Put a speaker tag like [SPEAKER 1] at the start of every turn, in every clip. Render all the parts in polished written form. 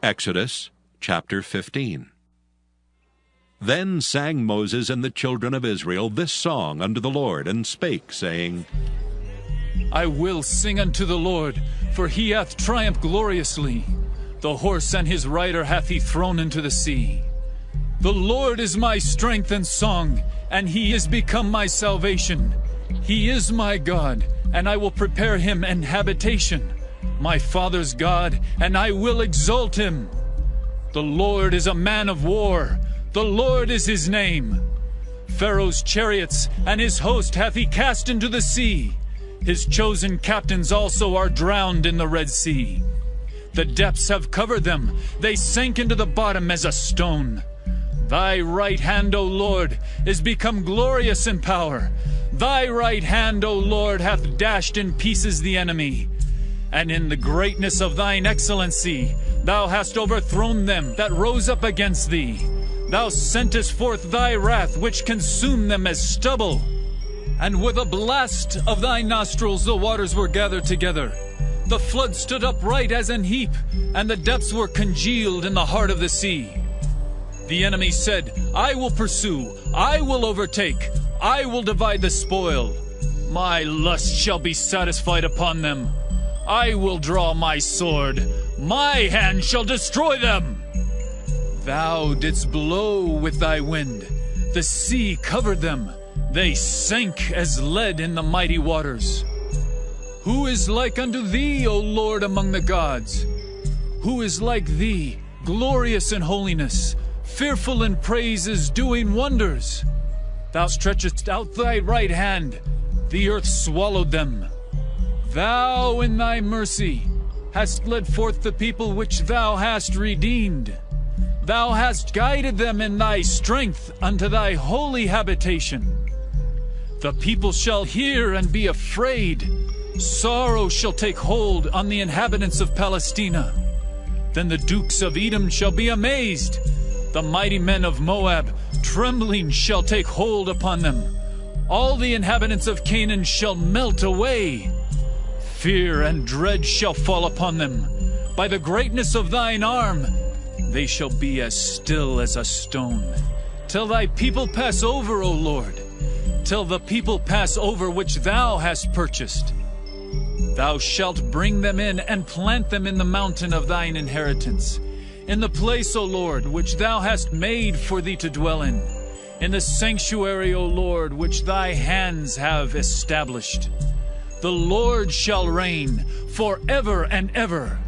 [SPEAKER 1] Exodus chapter 15. Then sang Moses and the children of Israel this song unto the Lord, and spake, saying,
[SPEAKER 2] I will sing unto the Lord, for he hath triumphed gloriously. The horse and his rider hath he thrown into the sea. The Lord is my strength and song, and he is become my salvation. He is my God, and I will prepare him an habitation. My father's God, and I will exalt him. The Lord is a man of war. The Lord is his name. Pharaoh's chariots and his host hath he cast into the sea. His chosen captains also are drowned in the Red Sea. The depths have covered them. They sank into the bottom as a stone. Thy right hand, O Lord, is become glorious in power. Thy right hand, O Lord, hath dashed in pieces the enemy. And in the greatness of thine excellency, thou hast overthrown them that rose up against thee. Thou sentest forth thy wrath, which consumed them as stubble. And with a blast of thy nostrils the waters were gathered together. The flood stood upright as an heap, and the depths were congealed in the heart of the sea. The enemy said, I will pursue, I will overtake, I will divide the spoil. My lust shall be satisfied upon them. I will draw my sword, my hand shall destroy them. Thou didst blow with thy wind, the sea covered them, they sank as lead in the mighty waters. Who is like unto thee, O Lord, among the gods? Who is like thee, glorious in holiness, fearful in praises, doing wonders? Thou stretchest out thy right hand, the earth swallowed them. Thou in thy mercy hast led forth the people which thou hast redeemed. Thou hast guided them in thy strength unto thy holy habitation. The people shall hear and be afraid. Sorrow shall take hold on the inhabitants of Palestina. Then the dukes of Edom shall be amazed. The mighty men of Moab, trembling, shall take hold upon them. All the inhabitants of Canaan shall melt away. Fear and dread shall fall upon them. By the greatness of thine arm, they shall be as still as a stone. Till thy people pass over, O Lord, till the people pass over which thou hast purchased. Thou shalt bring them in and plant them in the mountain of thine inheritance, in the place, O Lord, which thou hast made for thee to dwell in the sanctuary, O Lord, which thy hands have established. The Lord shall reign forever and ever.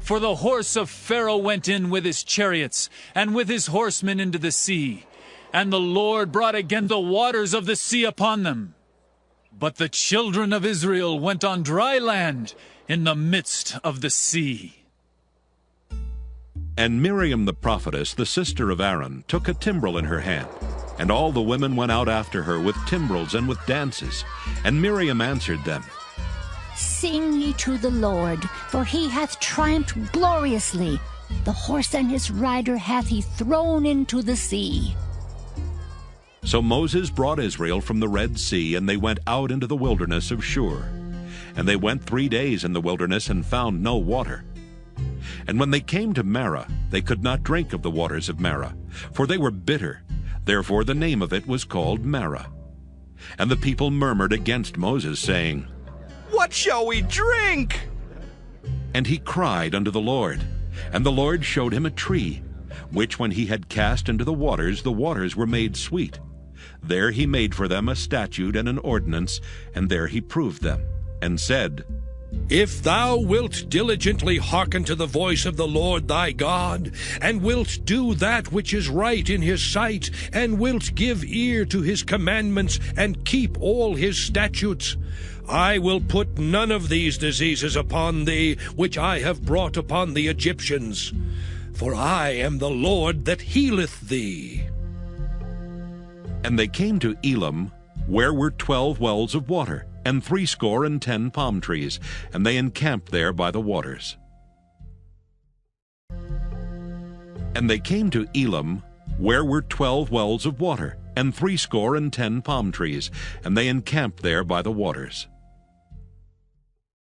[SPEAKER 2] For the horse of Pharaoh went in with his chariots and with his horsemen into the sea, and the Lord brought again the waters of the sea upon them. But the children of Israel went on dry land in the midst of the sea.
[SPEAKER 1] And Miriam the prophetess, the sister of Aaron, took a timbrel in her hand. And all the women went out after her with timbrels and with dances. And Miriam answered them,
[SPEAKER 3] Sing ye to the Lord, for he hath triumphed gloriously. The horse and his rider hath he thrown into the sea.
[SPEAKER 1] So Moses brought Israel from the Red Sea, and they went out into the wilderness of Shur. And they went 3 days in the wilderness and found no water. And when they came to Marah, they could not drink of the waters of Marah, for they were bitter. Therefore the name of it was called Marah. And the people murmured against Moses, saying,
[SPEAKER 4] What shall we drink?
[SPEAKER 1] And he cried unto the Lord, and the Lord showed him a tree, which when he had cast into the waters were made sweet. There he made for them a statute and an ordinance, and there he proved them, and said,
[SPEAKER 5] If thou wilt diligently hearken to the voice of the Lord thy God, and wilt do that which is right in his sight, and wilt give ear to his commandments, and keep all his statutes, I will put none of these diseases upon thee, which I have brought upon the Egyptians. For I am the Lord that healeth thee.
[SPEAKER 1] And they came to Elim, where were 12 wells of water, and 70 palm trees, and they encamped there by the waters. And they came to Elim, where were 12 wells of water, and 70 palm trees, and they encamped there by the waters.